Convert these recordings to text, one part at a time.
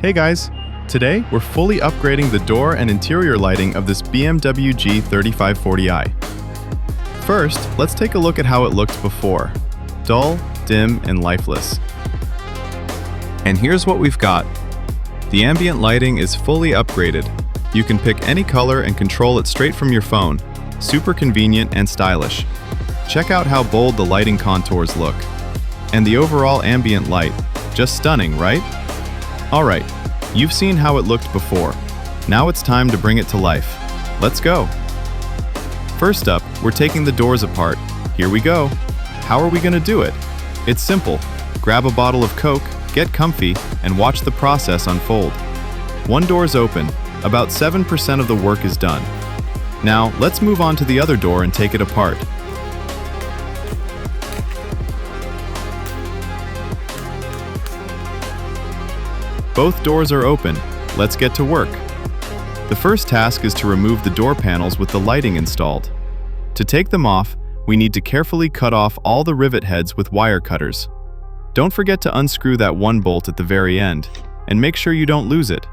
Hey guys! Today, we're fully upgrading the door and interior lighting of this BMW G30 540i. First, let's take a look at how it looked before. Dull, dim, and lifeless. And here's what we've got. The ambient lighting is fully upgraded. You can pick any color and control it straight from your phone. Super convenient and stylish. Check out how bold the lighting contours look. And the overall ambient light. Just stunning, right? Alright, you've seen how it looked before. Now it's time to bring it to life. Let's go! First up, we're taking the doors apart. Here we go. How are we gonna do it? It's simple. Grab a bottle of Coke, get comfy, and watch the process unfold. One door's open. About 7% of the work is done. Now, let's move on to the other door and take it apart. Both doors are open. Let's get to work. The first task is to remove the door panels with the lighting installed. To take them off, we need to carefully cut off all the rivet heads with wire cutters. Don't forget to unscrew that one bolt at the very end, and make sure you don't lose it.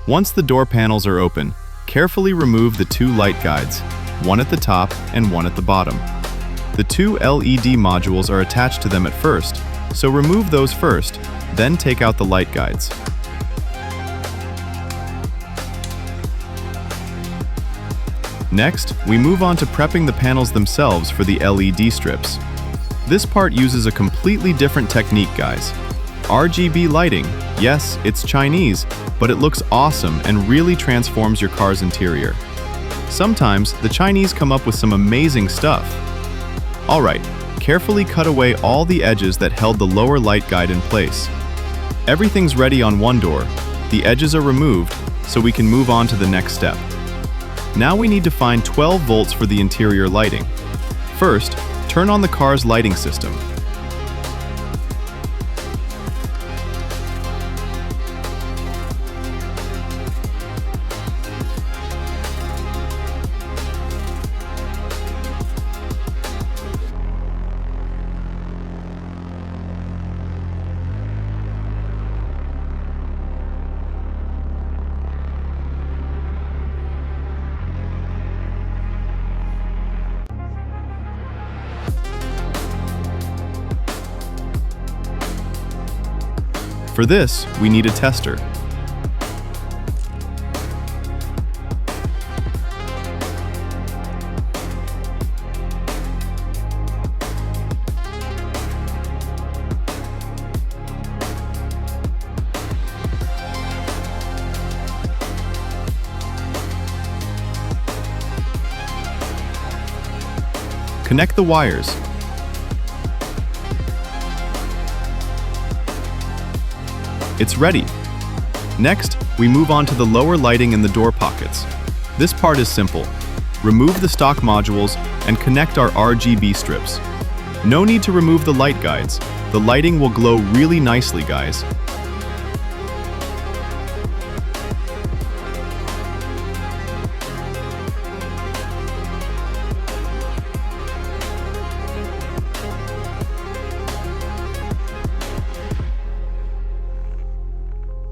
Once the door panels are open, carefully remove the two light guides, one at the top and one at the bottom. The two LED modules are attached to them at first, so remove those first, then take out the light guides. Next, we move on to prepping the panels themselves for the LED strips. This part uses a completely different technique, guys. RGB lighting. Yes, it's Chinese, but it looks awesome and really transforms your car's interior. Sometimes, the Chinese come up with some amazing stuff. Alright, carefully cut away all the edges that held the lower light guide in place. Everything's ready on one door. The edges are removed, so we can move on to the next step. Now we need to find 12 volts for the interior lighting. First, turn on the car's lighting system. For this, we need a tester. Connect the wires. It's ready. Next, we move on to the lower lighting in the door pockets. This part is simple. Remove the stock modules and connect our RGB strips. No need to remove the light guides. The lighting will glow really nicely, guys.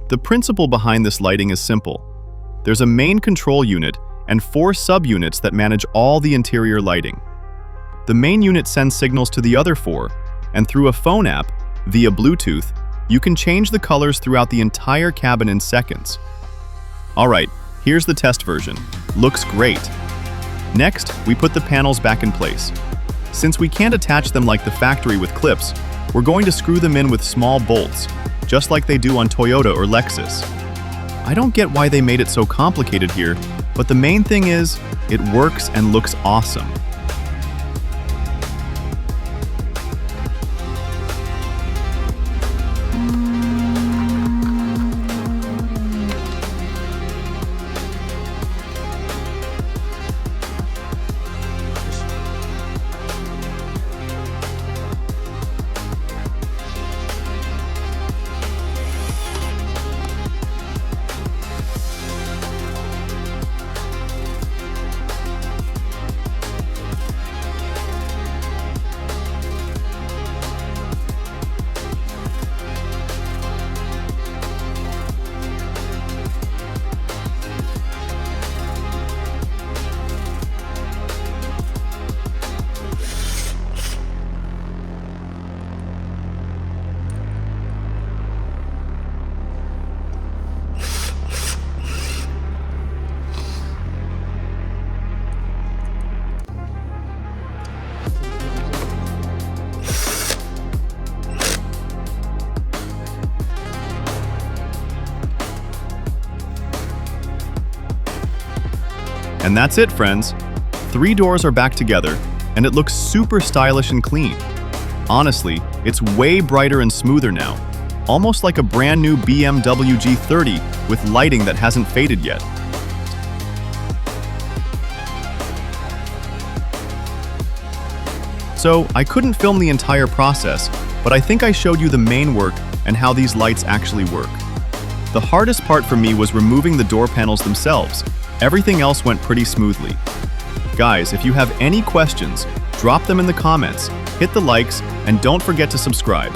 The principle behind this lighting is simple. There's a main control unit and 4 subunits that manage all the interior lighting. The main unit sends signals to the other 4, and through a phone app, via Bluetooth, you can change the colors throughout the entire cabin in seconds. Alright, here's the test version. Looks great. Next, we put the panels back in place. Since we can't attach them like the factory with clips, we're going to screw them in with small bolts, just like they do on Toyota or Lexus. I don't get why they made it so complicated here, but the main thing is, it works and looks awesome. And that's it, friends. 3 doors are back together, and it looks super stylish and clean. Honestly, it's way brighter and smoother now, almost like a brand new BMW G30 with lighting that hasn't faded yet. So, I couldn't film the entire process, but I think I showed you the main work and how these lights actually work. The hardest part for me was removing the door panels themselves. Everything else went pretty smoothly. Guys, if you have any questions, drop them in the comments, hit the likes, and don't forget to subscribe.